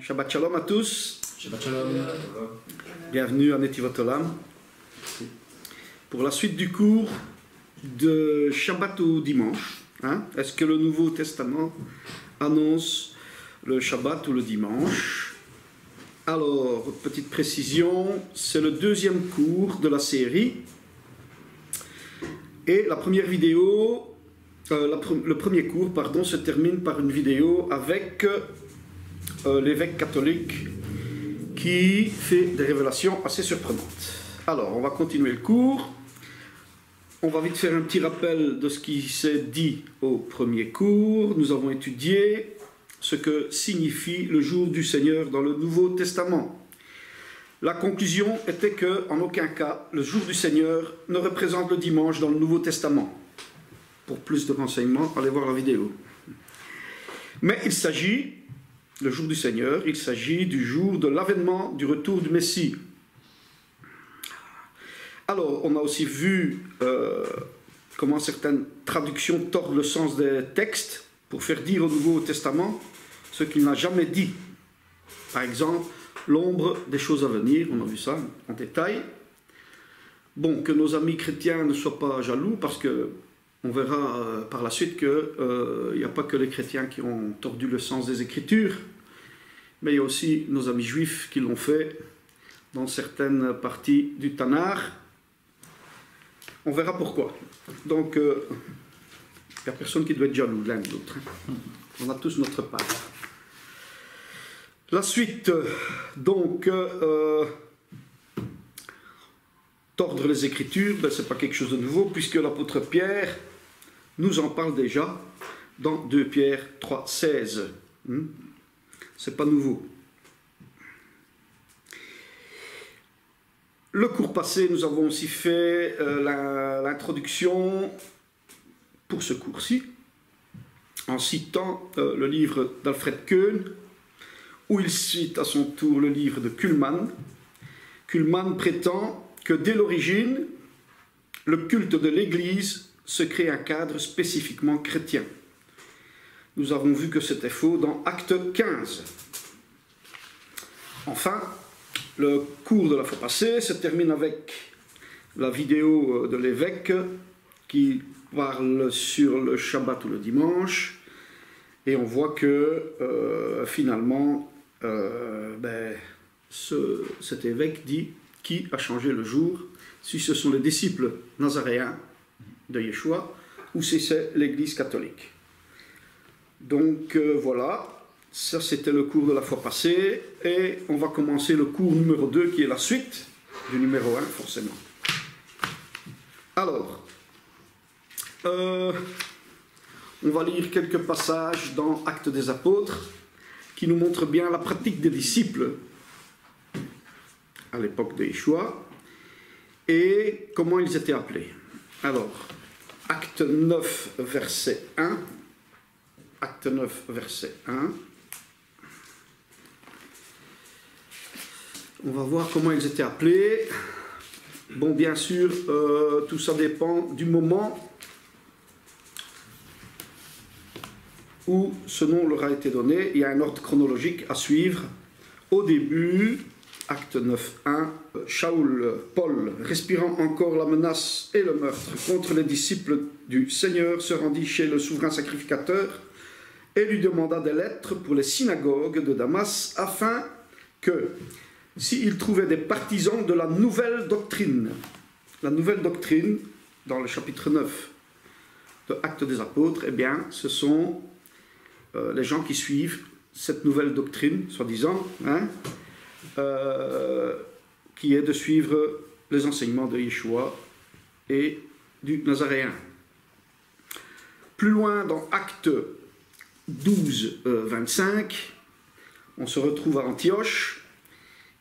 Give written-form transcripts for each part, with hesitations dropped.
Shabbat Shalom à tous. Shabbat Shalom. Bienvenue à Netivot Olam. Pour la suite du cours de Shabbat au dimanche, est-ce que le Nouveau Testament annonce le Shabbat ou le dimanche? Alors, petite précision, c'est le deuxième cours de la série. Et la première vidéo, le premier cours, pardon, se termine par une vidéo avec l'évêque catholique qui fait des révélations assez surprenantes. Alors, on va continuer le cours. On va vite faire un petit rappel de ce qui s'est dit au premier cours. Nous avons étudié ce que signifie le jour du Seigneur dans le Nouveau Testament. La conclusion était que, en aucun cas, le jour du Seigneur ne représente le dimanche dans le Nouveau Testament. Pour plus de renseignements, allez voir la vidéo. Mais il s'agit, le jour du Seigneur, il s'agit du jour de l'avènement du retour du Messie. Alors, on a aussi vu comment certaines traductions tordent le sens des textes pour faire dire au Nouveau Testament ce qu'il n'a jamais dit. Par exemple, l'ombre des choses à venir, on a vu ça en détail. Bon, que nos amis chrétiens ne soient pas jaloux, parce que on verra par la suite qu'il n'y a pas que les chrétiens qui ont tordu le sens des Écritures, mais il y a aussi nos amis juifs qui l'ont fait dans certaines parties du Tanakh. On verra pourquoi. Donc, il n'y a personne qui doit être jaloux l'un de l'autre. On a tous notre part. La suite, donc, tordre les Écritures, ben, ce n'est pas quelque chose de nouveau, puisque l'apôtre Pierre nous en parle déjà dans 2 Pierre 3, 16. C'est pas nouveau. Le cours passé, nous avons aussi fait l'introduction pour ce cours-ci, en citant le livre d'Alfred Köhn, où il cite à son tour le livre de Kuhlmann. Kuhlmann prétend que dès l'origine, le culte de l'Église se crée un cadre spécifiquement chrétien. Nous avons vu que c'était faux dans Acte 15. Enfin, le cours de la fois passée se termine avec la vidéo de l'évêque qui parle sur le Shabbat ou le dimanche, et on voit que finalement cet évêque dit qui a changé le jour, si ce sont les disciples nazaréens de Yeshua ou si c'est l'Église catholique. Donc voilà, ça c'était le cours de la fois passée, et on va commencer le cours numéro 2 qui est la suite du numéro 1 forcément. Alors, on va lire quelques passages dans Actes des Apôtres qui nous montrent bien la pratique des disciples à l'époque de Yeshua et comment ils étaient appelés. Alors, Acte 9, verset 1. Acte 9, verset 1. On va voir comment ils étaient appelés. Bon, bien sûr, tout ça dépend du moment où ce nom leur a été donné. Il y a un ordre chronologique à suivre. Au début, Acte 9, 1, Shaoul, Paul, respirant encore la menace et le meurtre contre les disciples du Seigneur, se rendit chez le souverain sacrificateur et lui demanda des lettres pour les synagogues de Damas, afin que, s'il trouvait des partisans de la nouvelle doctrine, dans le chapitre 9 de Actes des Apôtres, eh bien, ce sont les gens qui suivent cette nouvelle doctrine, soi-disant, qui est de suivre les enseignements de Yeshua et du Nazaréen. Plus loin, dans Actes 12, 25, on se retrouve à Antioche,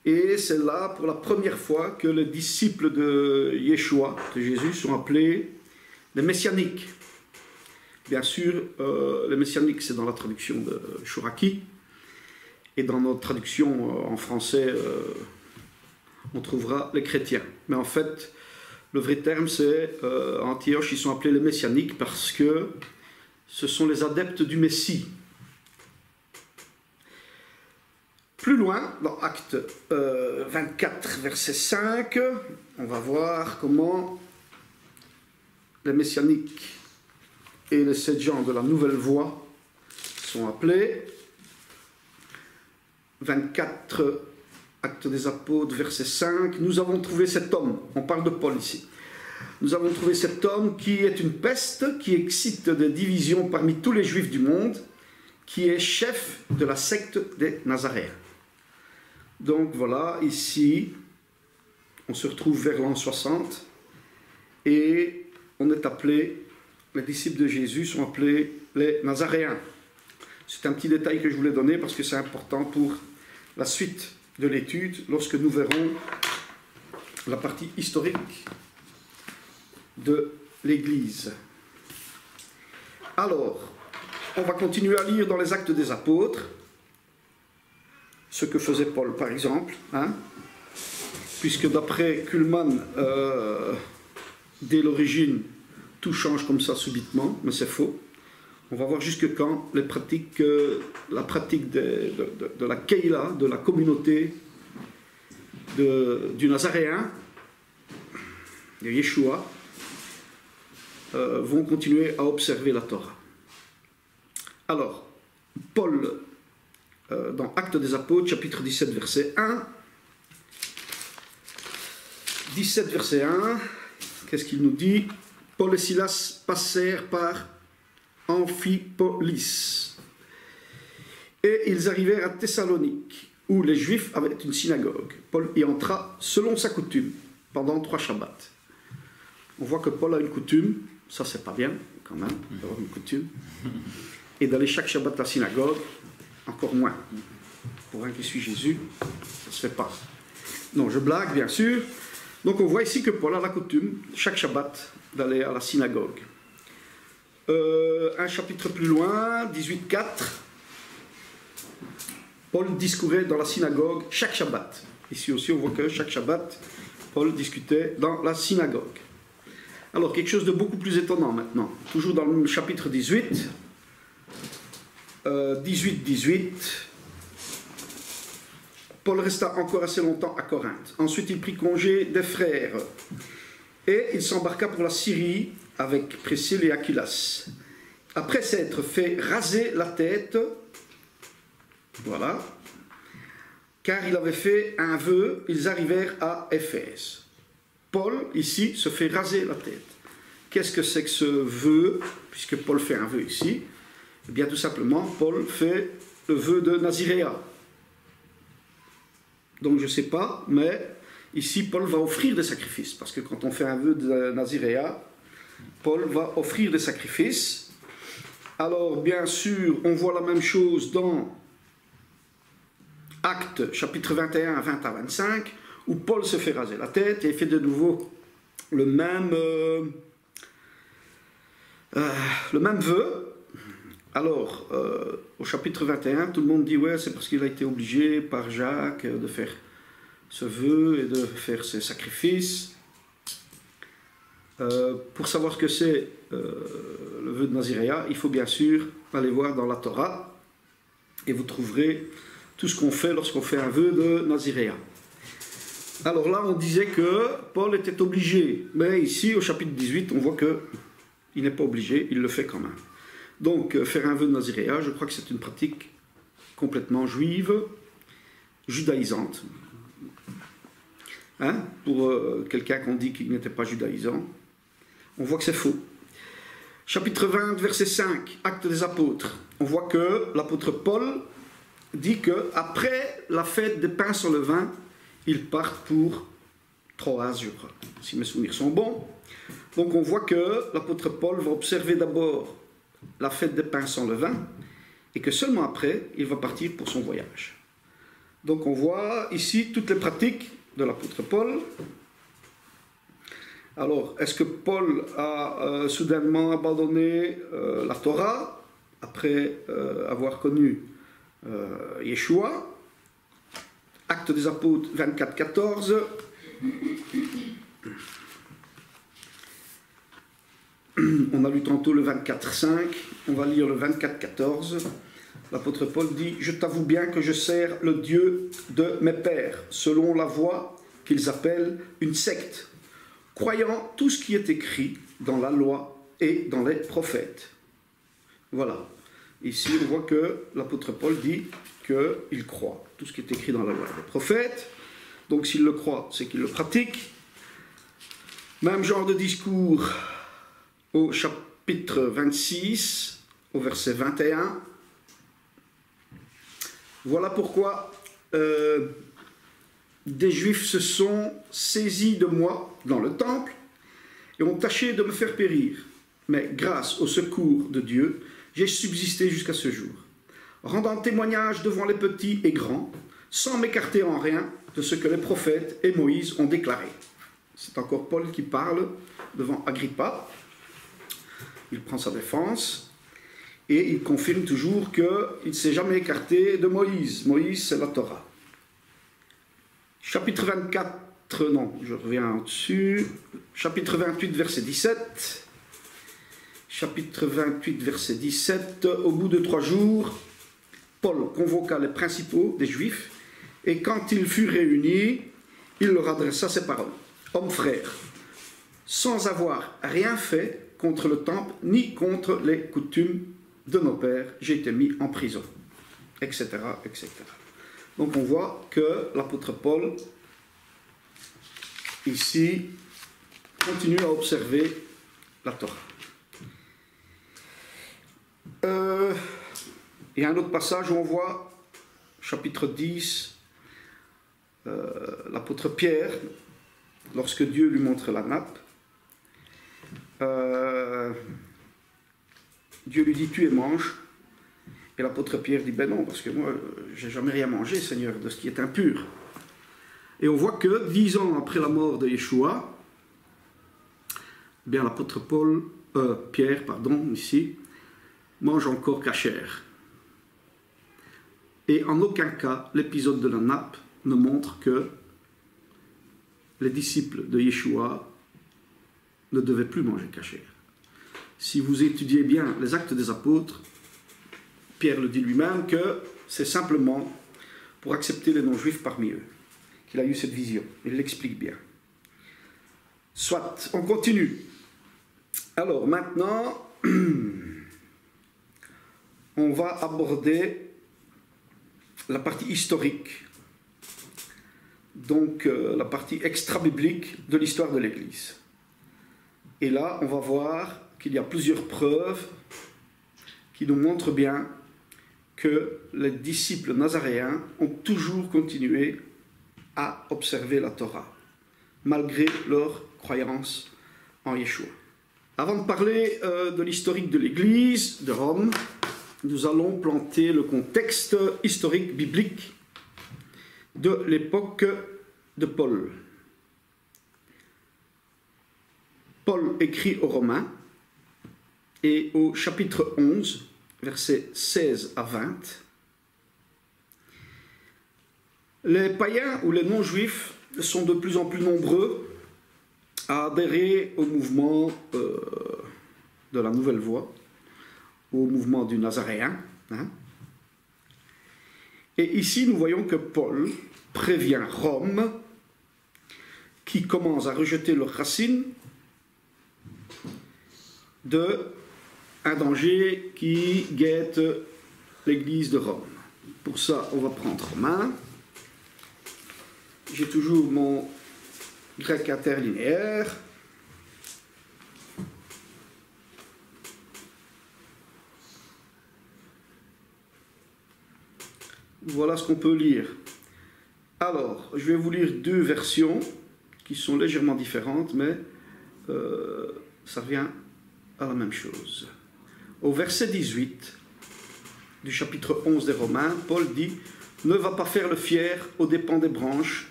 et c'est là, pour la première fois, que les disciples de Yeshua, de Jésus, sont appelés les messianiques. Bien sûr, les messianiques, c'est dans la traduction de Chouraki, et dans notre traduction en français, on trouvera les chrétiens. Mais en fait, le vrai terme, c'est Antioche, ils sont appelés les messianiques parce que ce sont les adeptes du Messie. Plus loin, dans Acte 24, verset 5, on va voir comment les messianiques et les 7 gens de la nouvelle voie sont appelés. 24, Actes des Apôtres, verset 5, nous avons trouvé cet homme, on parle de Paul ici, nous avons trouvé cet homme qui est une peste, qui excite des divisions parmi tous les juifs du monde, qui est chef de la secte des Nazaréens. Donc voilà, ici, on se retrouve vers l'an 60, et on est appelé, les disciples de Jésus sont appelés les Nazaréens. C'est un petit détail que je voulais donner parce que c'est important pour la suite de l'étude, lorsque nous verrons la partie historique de l'Église. Alors, on va continuer à lire dans les Actes des Apôtres, ce que faisait Paul par exemple, puisque d'après Kuhlmann, dès l'origine, tout change comme ça subitement, mais c'est faux. On va voir jusque quand la pratique de la Keila, de la communauté du Nazaréen, de Yeshua, vont continuer à observer la Torah. Alors, Paul, dans Actes des Apôtres, chapitre 17, verset 1, 17, verset 1, qu'est-ce qu'il nous dit? Paul et Silas passèrent par Amphipolis. Et ils arrivèrent à Thessalonique, où les Juifs avaient une synagogue. Paul y entra selon sa coutume, pendant 3 Shabbats. On voit que Paul a une coutume, ça c'est pas bien, quand même, d'avoir une coutume. Et d'aller chaque Shabbat à la synagogue, encore moins. Pour un qui suit Jésus, ça ne se fait pas. Non, je blague, bien sûr. Donc on voit ici que Paul a la coutume, chaque Shabbat, d'aller à la synagogue. Un chapitre plus loin, 18.4, Paul discourait dans la synagogue chaque Shabbat. Ici aussi, on voit que chaque Shabbat, Paul discutait dans la synagogue. Alors, quelque chose de beaucoup plus étonnant maintenant. Toujours dans le chapitre 18, 18. Paul resta encore assez longtemps à Corinthe. Ensuite, il prit congé des frères et il s'embarqua pour la Syrie avec Priscille et Aquilas. Après s'être fait raser la tête, voilà, car il avait fait un vœu, ils arrivèrent à Éphèse. Paul, ici, se fait raser la tête. Qu'est-ce que c'est que ce vœu, puisque Paul fait un vœu ici? Eh bien, tout simplement, Paul fait le vœu de Naziréa. Donc, je ne sais pas, mais ici, Paul va offrir des sacrifices, parce que quand on fait un vœu de Naziréa, Paul va offrir des sacrifices. Alors, bien sûr, on voit la même chose dans Actes, chapitre 21, 20 à 25, où Paul se fait raser la tête et fait de nouveau le même vœu. Alors, au chapitre 21, tout le monde dit « Ouais, c'est parce qu'il a été obligé par Jacques de faire ce vœu et de faire ses sacrifices. » Pour savoir ce que c'est le vœu de Naziréa, il faut bien sûr aller voir dans la Torah et vous trouverez tout ce qu'on fait lorsqu'on fait un vœu de Naziréa. Alors là, on disait que Paul était obligé, mais ici, au chapitre 18, on voit qu'il n'est pas obligé, il le fait quand même. Donc, faire un vœu de Naziréa, je crois que c'est une pratique complètement juive, judaïsante. Hein? Pour quelqu'un qu'on dit qu'il n'était pas judaïsant, on voit que c'est faux. Chapitre 20, verset 5, Actes des Apôtres. On voit que l'apôtre Paul dit qu'après la fête des pains sans levain, ils partent pour Troas, je crois, si mes souvenirs sont bons. Donc on voit que l'apôtre Paul va observer d'abord la fête des pains sans levain, et que seulement après, il va partir pour son voyage. Donc on voit ici toutes les pratiques de l'apôtre Paul. Alors, est-ce que Paul a soudainement abandonné la Torah, après avoir connu Yeshua? Actes des Apôtres 24, 14. On a lu tantôt le 24, 5. On va lire le 24, 14. l'apôtre Paul dit « Je t'avoue bien que je sers le Dieu de mes pères, selon la voie qu'ils appellent une secte, croyant tout ce qui est écrit dans la loi et dans les prophètes. » Voilà. Ici, on voit que l'apôtre Paul dit qu'il croit tout ce qui est écrit dans la loi et les prophètes. Donc s'il le croit, c'est qu'il le pratique. Même genre de discours au chapitre 26, au verset 21. Voilà pourquoi des Juifs se sont saisis de moi dans le temple et ont tâché de me faire périr. Mais grâce au secours de Dieu, j'ai subsisté jusqu'à ce jour, rendant témoignage devant les petits et grands, sans m'écarter en rien de ce que les prophètes et Moïse ont déclaré. C'est encore Paul qui parle devant Agrippa. Il prend sa défense et il confirme toujours qu'il ne s'est jamais écarté de Moïse. Moïse, c'est la Torah. Chapitre 24, non, je reviens en dessus. Chapitre 28, verset 17. Chapitre 28, verset 17. Au bout de 3 jours, Paul convoqua les principaux des Juifs, et quand ils furent réunis, il leur adressa ces paroles. « Hommes frères, sans avoir rien fait contre le temple, ni contre les coutumes de nos pères, j'ai été mis en prison. » Etc., etc. Donc on voit que l'apôtre Paul, ici, continue à observer la Torah. Il y a un autre passage où on voit, chapitre 10, l'apôtre Pierre, lorsque Dieu lui montre la nappe, Dieu lui dit « Tu es mange ». Et l'apôtre Pierre dit « Ben non, parce que moi, j'ai jamais rien mangé, Seigneur, de ce qui est impur. » Et on voit que 10 ans après la mort de Yeshua, bien l'apôtre Pierre, ici, mange encore cachère. Et en aucun cas, l'épisode de la nappe ne montre que les disciples de Yeshua ne devaient plus manger cachère. Si vous étudiez bien les Actes des Apôtres, Pierre le dit lui-même que c'est simplement pour accepter les non-juifs parmi eux qu'il a eu cette vision. Il l'explique bien. Soit, on continue. Alors maintenant, on va aborder la partie historique, donc la partie extra-biblique de l'histoire de l'Église. Et là, on va voir qu'il y a plusieurs preuves qui nous montrent bien que les disciples nazaréens ont toujours continué à observer la Torah, malgré leur croyance en Yeshua. Avant de parler de l'historique de l'Église de Rome, nous allons planter le contexte historique biblique de l'époque de Paul. Paul écrit aux Romains et au chapitre 11, versets 16 à 20, les païens ou les non-juifs sont de plus en plus nombreux à adhérer au mouvement de la Nouvelle Voie, au mouvement du Nazaréen. Et ici, nous voyons que Paul prévient Rome, qui commence à rejeter leurs racines, d'un danger qui guette l'Église de Rome. Pour ça, on va prendre Romains. J'ai toujours mon grec interlinéaire. Voilà ce qu'on peut lire. Alors, je vais vous lire 2 versions qui sont légèrement différentes, mais ça revient à la même chose. Au verset 18 du chapitre 11 des Romains, Paul dit « Ne va pas faire le fier aux dépens des branches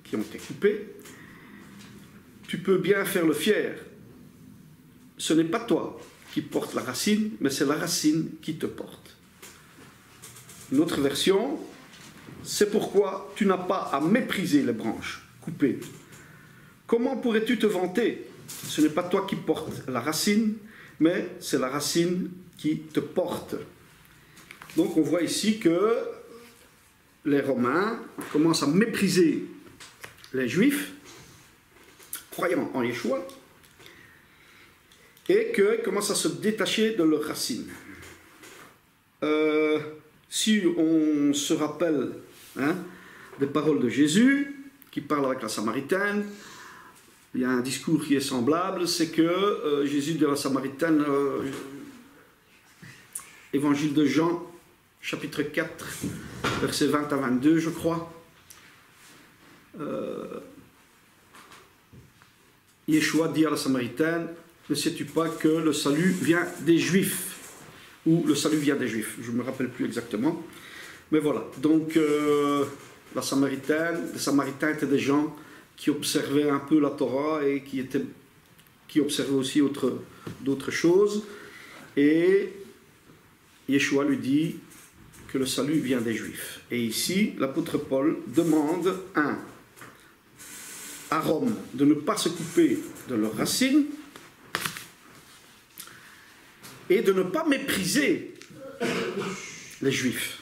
qui ont été coupées. Tu peux bien faire le fier. Ce n'est pas toi qui portes la racine, mais c'est la racine qui te porte. » Une autre version, c'est pourquoi tu n'as pas à mépriser les branches coupées. Comment pourrais-tu te vanter? Ce n'est pas toi qui portes la racine, mais c'est la racine qui te porte. Donc on voit ici que les Romains commencent à mépriser les Juifs, croyant en Yeshua, et qu'ils commencent à se détacher de leurs racines. Si on se rappelle des paroles de Jésus, qui parle avec la Samaritaine, il y a un discours qui est semblable, c'est que Jésus dit à la Samaritaine, Évangile de Jean, chapitre 4, versets 20 à 22, je crois. Yeshua dit à la Samaritaine, ne sais-tu pas que le salut vient des Juifs? Ou le salut vient des Juifs, je ne me rappelle plus exactement. Mais voilà, donc les Samaritains étaient des gens qui observaient un peu la Torah et qui observaient aussi d'autres choses. Et Yeshua lui dit que le salut vient des Juifs. Et ici, l'apôtre Paul demande à Rome de ne pas se couper de leurs racines et de ne pas mépriser les Juifs.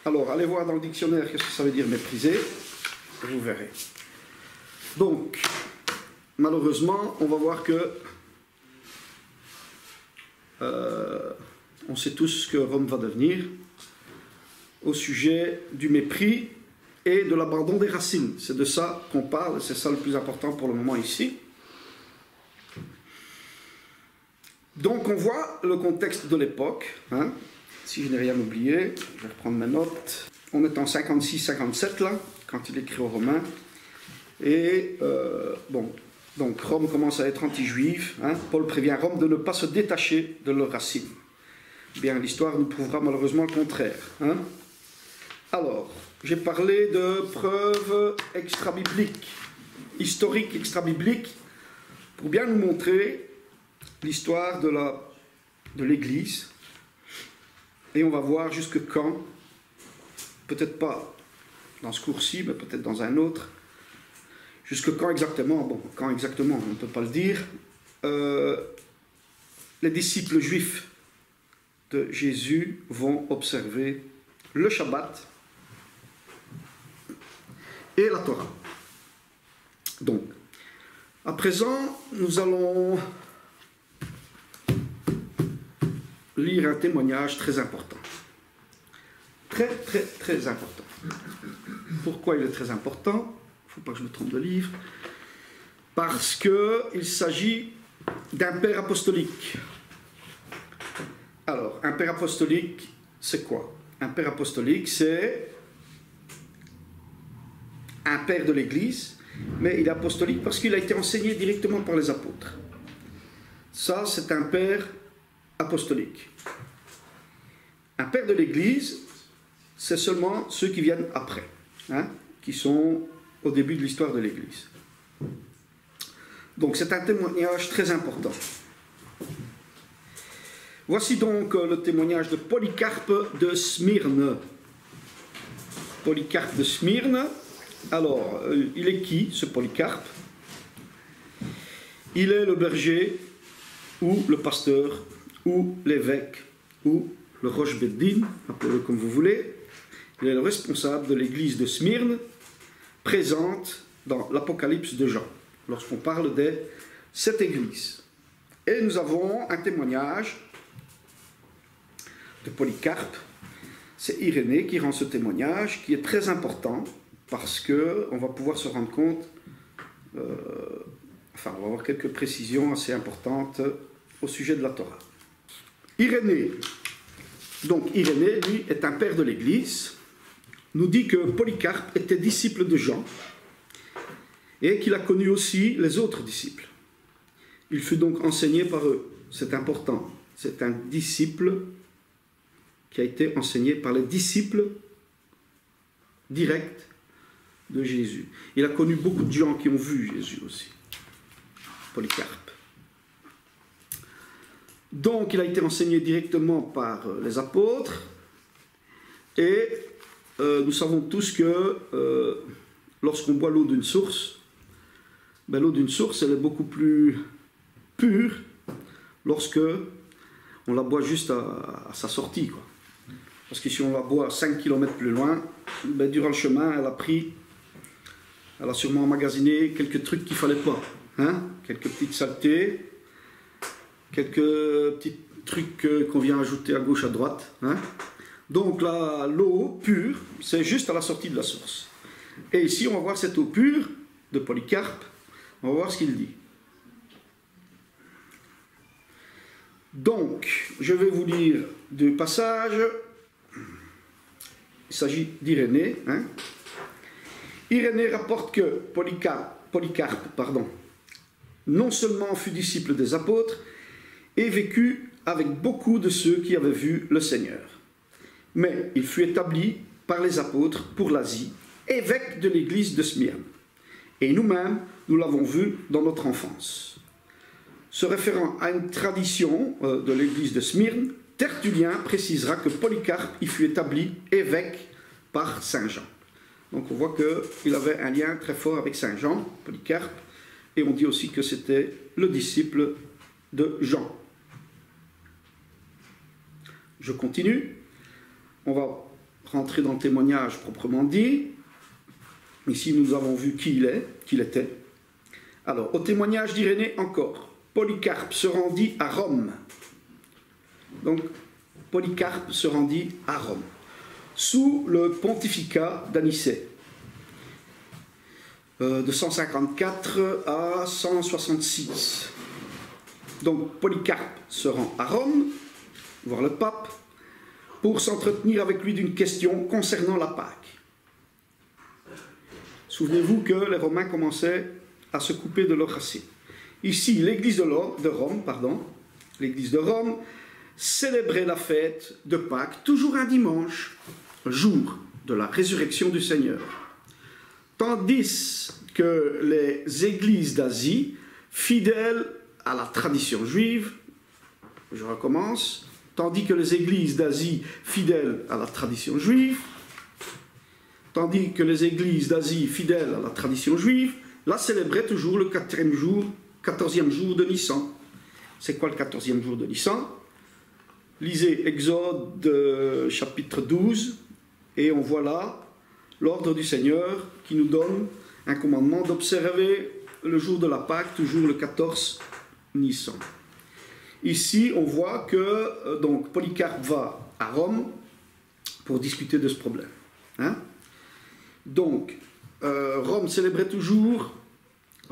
Alors, allez voir dans le dictionnaire qu'est-ce que ça veut dire mépriser, et vous verrez. Donc, malheureusement, on va voir que on sait tous ce que Rome va devenir au sujet du mépris et de l'abandon des racines. C'est de ça qu'on parle, c'est ça le plus important pour le moment ici. Donc on voit le contexte de l'époque, si je n'ai rien oublié, je vais reprendre mes notes. On est en 56-57 là, quand il écrit aux Romains, et donc Rome commence à être anti-juive. Paul prévient Rome de ne pas se détacher de leurs racines. Bien, l'histoire nous prouvera malheureusement le contraire. Alors, j'ai parlé de preuves extra-bibliques, historiques extra-bibliques, pour bien nous montrer l'histoire de l'Église. Et on va voir jusque quand, peut-être pas dans ce cours-ci, mais peut-être dans un autre, jusque quand exactement, quand exactement, on ne peut pas le dire, les disciples juifs de Jésus vont observer le Shabbat et la Torah. Donc, à présent, nous allons lire un témoignage très important. Très, très, très important. Pourquoi il est très important? Il ne faut pas que je me trompe de livre. Parce qu'il s'agit d'un père apostolique. Alors, un père apostolique, c'est quoi? Un père apostolique, c'est un père de l'Église, mais il est apostolique parce qu'il a été enseigné directement par les apôtres. Ça, c'est un père apostolique. Un père de l'Église, c'est seulement ceux qui viennent après, qui sont au début de l'histoire de l'Église. Donc, c'est un témoignage très important. Voici donc le témoignage de Polycarpe de Smyrne. Polycarpe de Smyrne. Alors, il est qui, ce Polycarpe? Il est le berger, ou le pasteur, ou l'évêque, ou le Rosh Beddin, appelez-le comme vous voulez. Il est le responsable de l'église de Smyrne, présente dans l'Apocalypse de Jean, lorsqu'on parle de cette église. Et nous avons un témoignage de Polycarpe. C'est Irénée qui rend ce témoignage, qui est très important, parce qu'on va pouvoir se rendre compte, on va avoir quelques précisions assez importantes au sujet de la Torah. Irénée, donc Irénée, lui, est un père de l'Église, nous dit que Polycarpe était disciple de Jean, et qu'il a connu aussi les autres disciples. Il fut donc enseigné par eux, c'est important, c'est un disciple qui a été enseigné par les disciples directs de Jésus. Il a connu beaucoup de gens qui ont vu Jésus aussi, Polycarpe. Donc il a été enseigné directement par les apôtres, et nous savons tous que lorsqu'on boit l'eau d'une source, l'eau d'une source elle est beaucoup plus pure lorsque on la boit juste à sa sortie, quoi. parce que si on la boit 5 km plus loin, ben, durant le chemin, elle a sûrement emmagasiné quelques trucs qu'il ne fallait pas. Hein? Quelques petites saletés, quelques petits trucs qu'on vient ajouter à gauche, à droite. Hein? Donc là, l'eau pure, c'est juste à la sortie de la source. Et ici, on va voir cette eau pure de Polycarpe. On va voir ce qu'il dit. Donc, je vais vous lire deux passages. Il s'agit d'Irénée. Hein? Irénée rapporte que Polycarpe, non seulement fut disciple des apôtres, et vécut avec beaucoup de ceux qui avaient vu le Seigneur. Mais il fut établi par les apôtres pour l'Asie, évêque de l'église de Smyrne. Et nous-mêmes, nous l'avons vu dans notre enfance. Se référant à une tradition de l'église de Smyrne, Tertullien précisera que Polycarpe y fut établi évêque par Saint Jean. Donc on voit qu'il avait un lien très fort avec Saint Jean, Polycarpe, et on dit aussi que c'était le disciple de Jean. Je continue. On va rentrer dans le témoignage proprement dit. Ici, nous avons vu qui il était. Alors, au témoignage d'Irénée encore, Polycarpe se rendit à Rome. Donc, Polycarpe se rendit à Rome, sous le pontificat d'Anicée, de 154 à 166. Donc, Polycarpe se rend à Rome, voir le pape, pour s'entretenir avec lui d'une question concernant la Pâque. Souvenez-vous que les Romains commençaient à se couper de leurs racines. Ici, l'église de Rome célébrait la fête de Pâques, toujours un dimanche, jour de la résurrection du Seigneur. Tandis que les églises d'Asie, fidèles à la tradition juive, je recommence, tandis que les églises d'Asie, fidèles à la tradition juive, la célébraient toujours le 14e jour de Nissan. C'est quoi le 14e jour de Nissan? Lisez Exode chapitre 12, et on voit là l'ordre du Seigneur qui nous donne un commandement d'observer le jour de la Pâque, toujours le 14 Nissan. Ici, on voit que donc, Polycarpe va à Rome pour discuter de ce problème. Hein? Donc, Rome célébrait toujours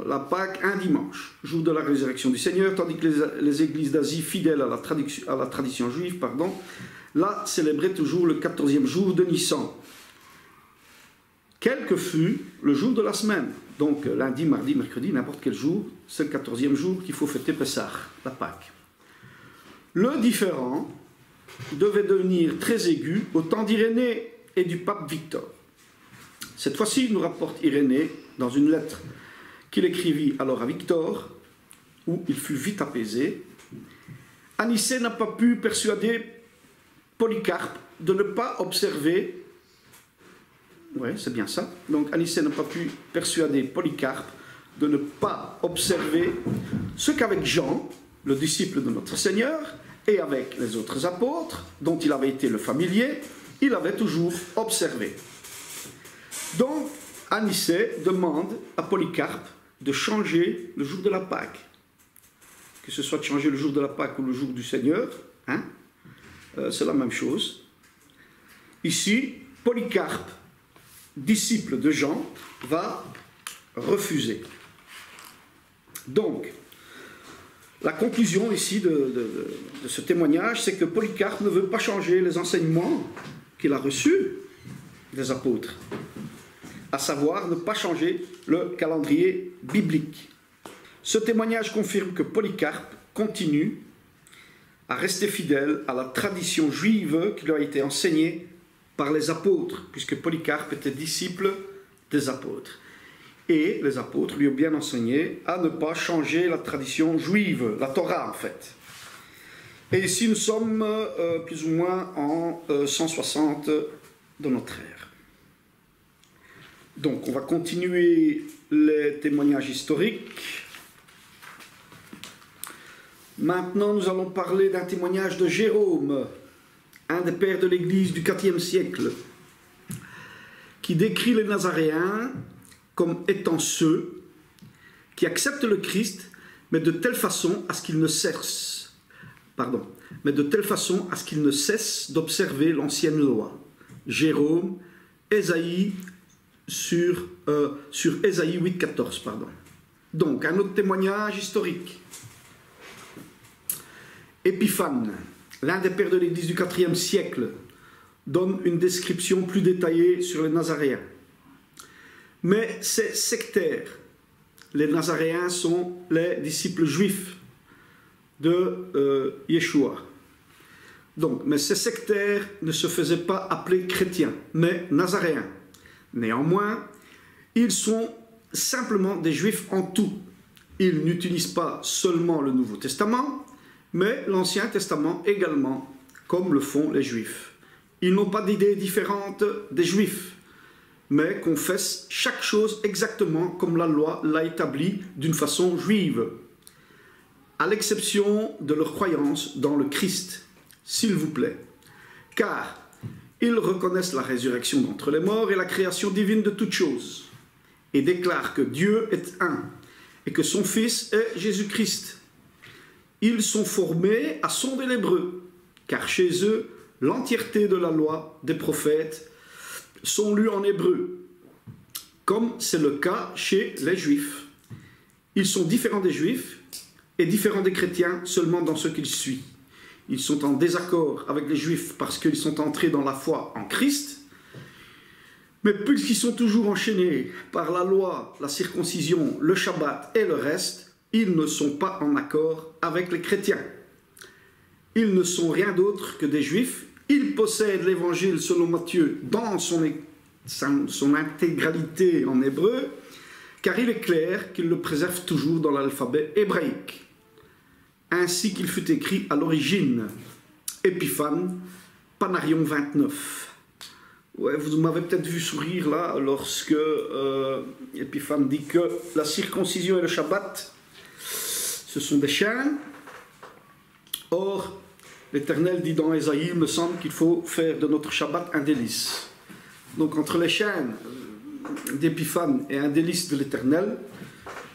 la Pâque un dimanche, jour de la résurrection du Seigneur, tandis que les églises d'Asie, fidèles à la tradition juive, la célébraient toujours le 14e jour de Nissan. Quel que fût le jour de la semaine, donc lundi, mardi, mercredi, n'importe quel jour, c'est le 14e jour qu'il faut fêter Pessah, la Pâque. Le différend devait devenir très aigu au temps d'Irénée et du pape Victor. Cette fois-ci, nous rapporte Irénée dans une lettre qu'il écrivit alors à Victor, où il fut vite apaisé. Anicée n'a pas pu persuader Polycarpe de ne pas observer. Oui, c'est bien ça. Donc Anicée n'a pas pu persuader Polycarpe de ne pas observer ce qu'avec Jean, le disciple de notre Seigneur, et avec les autres apôtres, dont il avait été le familier, il avait toujours observé. Donc, Anicée demande à Polycarpe de changer le jour de la Pâque. Que ce soit de changer le jour de la Pâque ou le jour du Seigneur, hein, c'est la même chose. Ici, Polycarpe, disciple de Jean, va refuser. Donc, la conclusion ici de ce témoignage, c'est que Polycarpe ne veut pas changer les enseignements qu'il a reçus des apôtres, à savoir ne pas changer le calendrier biblique. Ce témoignage confirme que Polycarpe continue à rester fidèle à la tradition juive qui lui a été enseignée par les apôtres, puisque Polycarpe était disciple des apôtres. Et les apôtres lui ont bien enseigné à ne pas changer la tradition juive, la Torah en fait. Et ici nous sommes plus ou moins en 160 de notre ère. Donc on va continuer les témoignages historiques. Maintenant nous allons parler d'un témoignage de Jérôme, un des pères de l'Église du IVe siècle, qui décrit les Nazaréens comme étant ceux qui acceptent le Christ, mais de telle façon à ce qu'ils ne cessent, d'observer l'ancienne loi. Jérôme, Ésaïe, sur Ésaïe 8,14, pardon. Donc, un autre témoignage historique. Épiphane, l'un des pères de l'Église du IVe siècle, donne une description plus détaillée sur les Nazaréens. Mais c'est sectaire. Les Nazaréens sont les disciples juifs de Yeshua. Donc, mais ces sectaires ne se faisaient pas appeler chrétiens, mais Nazaréens. Néanmoins, ils sont simplement des juifs en tout. Ils n'utilisent pas seulement le Nouveau Testament, mais l'Ancien Testament également, comme le font les juifs. Ils n'ont pas d'idées différentes des juifs, mais confessent chaque chose exactement comme la loi l'a établi d'une façon juive, à l'exception de leur croyance dans le Christ, s'il vous plaît, car ils reconnaissent la résurrection d'entre les morts et la création divine de toutes choses, et déclarent que Dieu est un, et que son Fils est Jésus-Christ. Ils sont formés à sonder l'hébreu, car chez eux, l'entièreté de la loi des prophètes sont lues en hébreu, comme c'est le cas chez les Juifs. Ils sont différents des Juifs et différents des chrétiens seulement dans ce qu'ils suivent. Ils sont en désaccord avec les Juifs parce qu'ils sont entrés dans la foi en Christ, mais puisqu'ils sont toujours enchaînés par la loi, la circoncision, le Shabbat et le reste, ils ne sont pas en accord avec les chrétiens. Ils ne sont rien d'autre que des Juifs. Ils possèdent l'évangile selon Matthieu dans son intégralité en hébreu, car il est clair qu'ils le préservent toujours dans l'alphabet hébraïque, ainsi qu'il fut écrit à l'origine. Épiphane, Panarion 29. Ouais, vous m'avez peut-être vu sourire là lorsque Épiphane dit que la circoncision et le Shabbat, ce sont des chaînes. Or, l'Éternel dit dans Ésaïe, il me semble qu'il faut faire de notre Shabbat un délice. Donc entre les chaînes d'Épiphane et un délice de l'Éternel,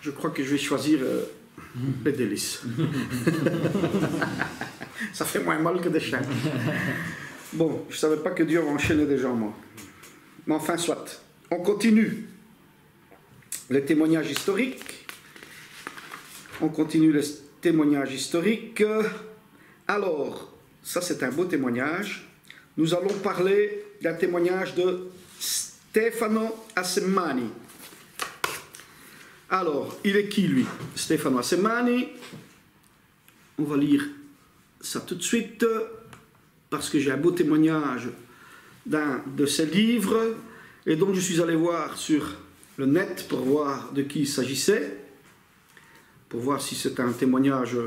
je crois que je vais choisir les délices. Ça fait moins mal que des chaînes. Bon, je ne savais pas que Dieu enchaînait des gens, moi. Mais enfin, soit. On continue les témoignages historiques. Alors, ça c'est un beau témoignage. Nous allons parler d'un témoignage de Stefano Assemani. Alors, il est qui lui? Stefano Assemani. On va lire ça tout de suite, parce que j'ai un beau témoignage d'un de ses livres, et donc je suis allé voir sur le net pour voir de qui il s'agissait, pour voir si c'est un témoignage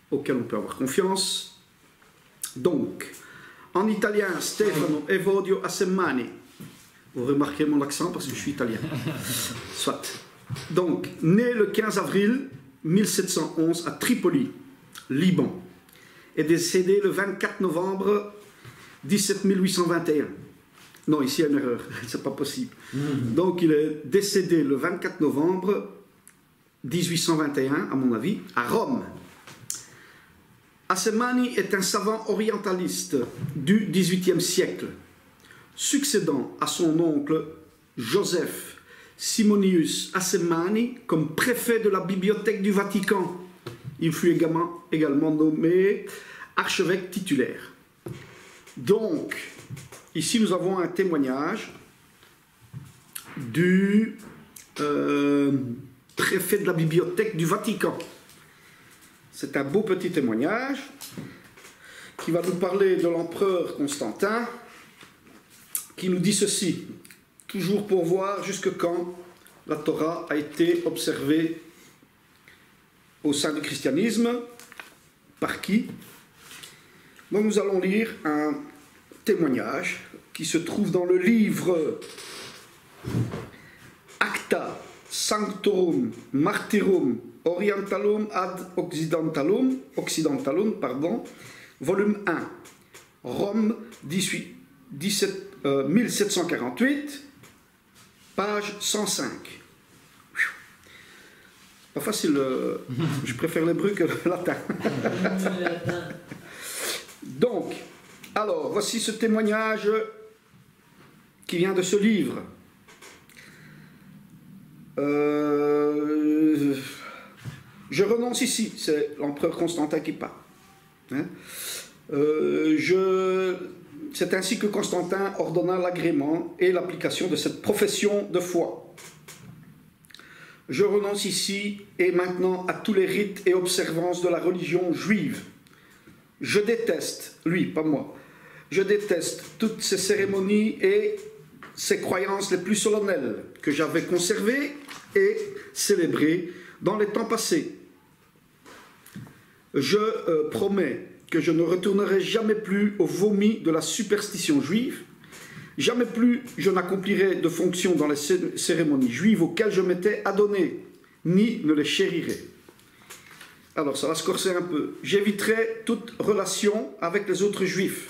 auquel on peut avoir confiance. Donc, en italien, Stefano Evodio Assemani. Vous remarquez mon accent parce que je suis italien. Soit. Donc, né le 15 avril 1711 à Tripoli, Liban, et décédé le 24 novembre 17821. Non, ici il y a une erreur, c'est pas possible. Donc, il est décédé le 24 novembre 1821, à mon avis, à Rome. Assemani est un savant orientaliste du XVIIIe siècle, succédant à son oncle Joseph Simonius Assemani comme préfet de la bibliothèque du Vatican. Il fut également nommé archevêque titulaire. Donc, ici nous avons un témoignage du préfet de la bibliothèque du Vatican. C'est un beau petit témoignage qui va nous parler de l'empereur Constantin, qui nous dit ceci, toujours pour voir jusque quand la Torah a été observée au sein du christianisme, par qui. Donc nous allons lire un témoignage qui se trouve dans le livre Acta Sanctorum Martyrum Orientalum ad Occidentalum, volume 1, Rome, 1748, page 105. Pas facile, je préfère l'hébreu que le latin. Donc, alors, voici ce témoignage qui vient de ce livre. Je renonce ici, c'est l'empereur Constantin qui parle. Hein? C'est ainsi que Constantin ordonna l'agrément et l'application de cette profession de foi. Je renonce ici et maintenant à tous les rites et observances de la religion juive. Je déteste, lui, pas moi, je déteste toutes ces cérémonies et ces croyances les plus solennelles que j'avais conservées et célébrées dans les temps passés. Je promets que je ne retournerai jamais plus au vomi de la superstition juive. Jamais plus je n'accomplirai de fonctions dans les cérémonies juives auxquelles je m'étais adonné, ni ne les chérirai. Alors ça va se corser un peu. J'éviterai toute relation avec les autres juifs,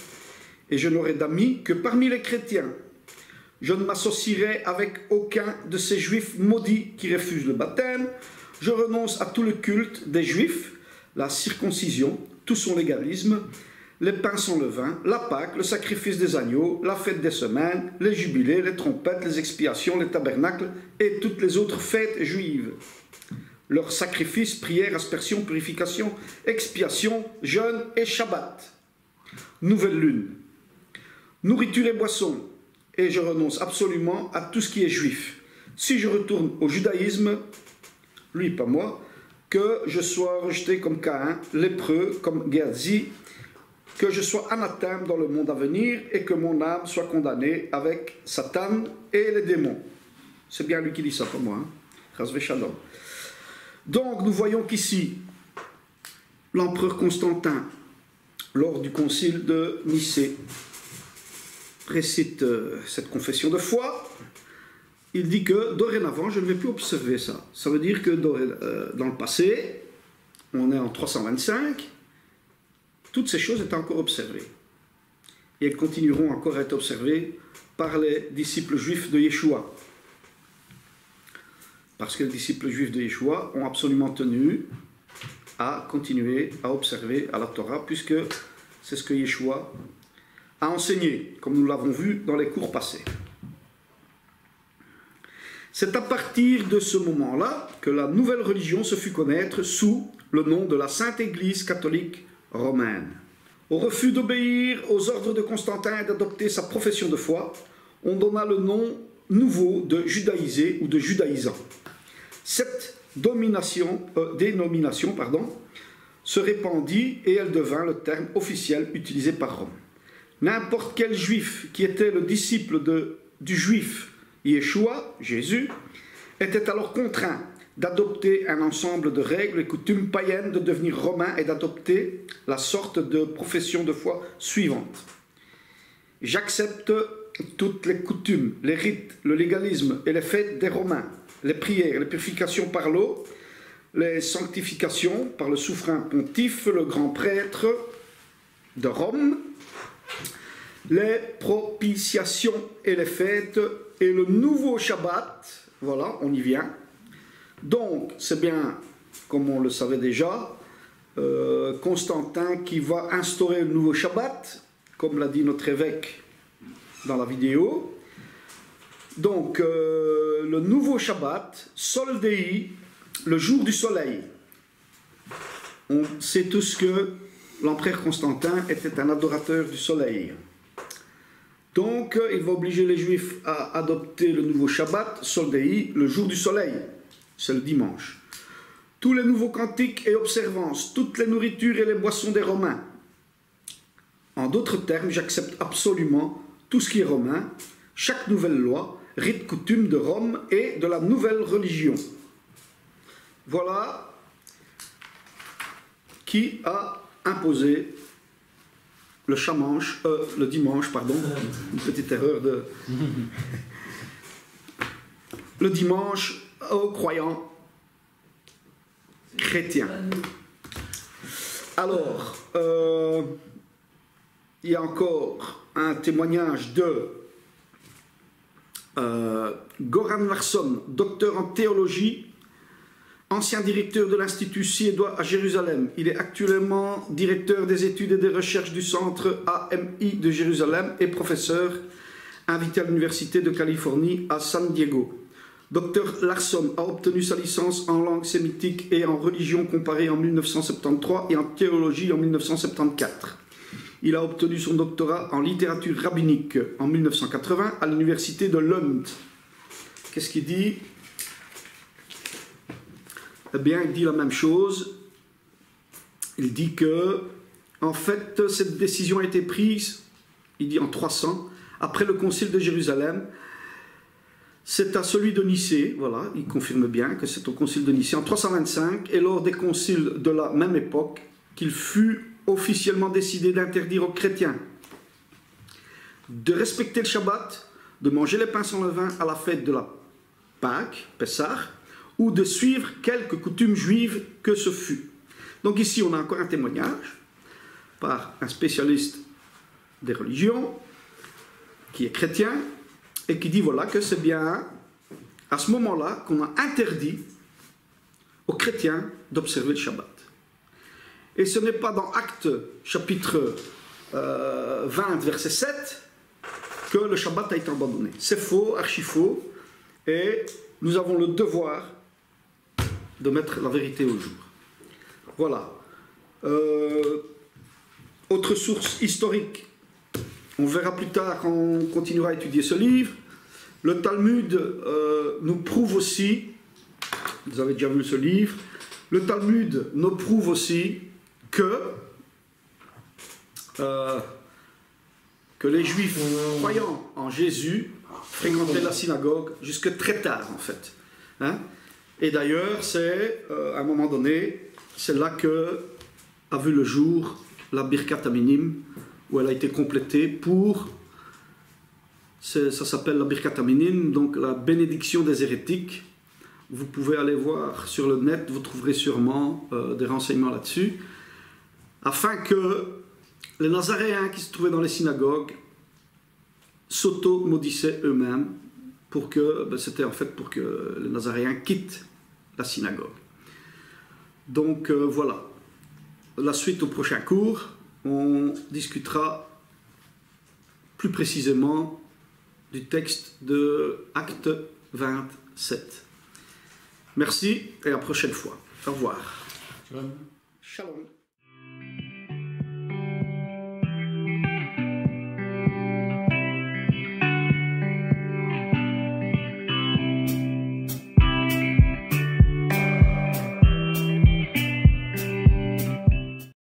et je n'aurai d'amis que parmi les chrétiens. Je ne m'associerai avec aucun de ces juifs maudits qui refusent le baptême. Je renonce à tout le culte des juifs, la circoncision, tout son légalisme, les pains sans levain, la Pâque, le sacrifice des agneaux, la fête des semaines, les jubilés, les trompettes, les expiations, les tabernacles et toutes les autres fêtes juives. Leurs sacrifices, prières, aspersions, purifications, expiations, jeûnes et Shabbat. Nouvelle lune. Nourriture et boissons. Et je renonce absolument à tout ce qui est juif. Si je retourne au judaïsme, lui pas moi, que je sois rejeté comme Caïn, lépreux comme Géasi, que je sois anathème dans le monde à venir et que mon âme soit condamnée avec Satan et les démons. C'est bien lui qui dit ça, pas moi. Chasvé Shalom. Donc nous voyons qu'ici, l'empereur Constantin, lors du concile de Nicée, récite cette confession de foi. Il dit que dorénavant, je ne vais plus observer ça. Ça veut dire que dans le passé, on est en 325, toutes ces choses étaient encore observées. Et elles continueront encore à être observées par les disciples juifs de Yeshua. Parce que les disciples juifs de Yeshua ont absolument tenu à continuer à observer à la Torah, puisque c'est ce que Yeshua a enseigné, comme nous l'avons vu dans les cours passés. C'est à partir de ce moment-là que la nouvelle religion se fit connaître sous le nom de la Sainte Église catholique romaine. Au refus d'obéir aux ordres de Constantin et d'adopter sa profession de foi, on donna le nom nouveau de judaïsé ou de judaïsant. Cette dénomination se répandit et elle devint le terme officiel utilisé par Rome. N'importe quel juif qui était le disciple du juif Yeshua, Jésus, était alors contraint d'adopter un ensemble de règles et coutumes païennes, de devenir romain et d'adopter la sorte de profession de foi suivante. J'accepte toutes les coutumes, les rites, le légalisme et les fêtes des Romains, les prières, les purifications par l'eau, les sanctifications par le souverain pontife, le grand prêtre de Rome, les propitiations et les fêtes et le nouveau Shabbat. Voilà, on y vient. Donc, c'est bien, comme on le savait déjà, Constantin qui va instaurer le nouveau Shabbat, comme l'a dit notre évêque dans la vidéo. Donc, le nouveau Shabbat, Sol Dei, le jour du soleil. On sait tous que l'empereur Constantin était un adorateur du soleil. Donc, il va obliger les Juifs à adopter le nouveau Shabbat, Sol Dei, le jour du soleil. C'est le dimanche. Tous les nouveaux cantiques et observances, toutes les nourritures et les boissons des Romains. En d'autres termes, j'accepte absolument tout ce qui est romain, chaque nouvelle loi, rite coutume de Rome et de la nouvelle religion. Voilà qui a imposé le dimanche, pardon, une petite erreur de... Le dimanche aux croyants chrétiens. Alors, il y a encore un témoignage de Goran Larsson, docteur en théologie, ancien directeur de l'Institut suédois à Jérusalem. Il est actuellement directeur des études et des recherches du centre AMI de Jérusalem et professeur invité à l'Université de Californie à San Diego. Dr Larsson a obtenu sa licence en langue sémitique et en religion comparée en 1973 et en théologie en 1974. Il a obtenu son doctorat en littérature rabbinique en 1980 à l'Université de Lund. Qu'est-ce qu'il dit? Eh bien, il dit la même chose. Il dit que, en fait, cette décision a été prise, il dit en 300, après le concile de Jérusalem. C'est à celui de Nicée, voilà, il confirme bien que c'est au concile de Nicée, en 325, et lors des conciles de la même époque, qu'il fut officiellement décidé d'interdire aux chrétiens de respecter le Shabbat, de manger les pains sans levain à la fête de la Pâque, Pessah, ou de suivre quelque coutume juive que ce fût. Donc ici, on a encore un témoignage par un spécialiste des religions, qui est chrétien, et qui dit voilà que c'est bien à ce moment-là qu'on a interdit aux chrétiens d'observer le Shabbat. Et ce n'est pas dans Actes chapitre 20 verset 7 que le Shabbat a été abandonné. C'est faux, archi faux, et nous avons le devoir de mettre la vérité au jour. Voilà. Autre source historique, on verra plus tard quand on continuera à étudier ce livre. Le Talmud nous prouve aussi, vous avez déjà vu ce livre, le Talmud nous prouve aussi que les Juifs croyant en Jésus fréquentaient la synagogue jusque très tard en fait. Hein? Et d'ailleurs, c'est à un moment donné, c'est là que a vu le jour la Birkat Aminim, où elle a été complétée pour, ça s'appelle la Birkat Aminim, donc la bénédiction des hérétiques. Vous pouvez aller voir sur le net, vous trouverez sûrement des renseignements là-dessus, afin que les Nazaréens qui se trouvaient dans les synagogues s'auto-maudissaient eux-mêmes, pour que, c'était en fait pour que les Nazaréens quittent la synagogue. Donc voilà, la suite au prochain cours, on discutera plus précisément du texte de Acte 27. Merci et à la prochaine fois. Au revoir. Shalom. Shalom.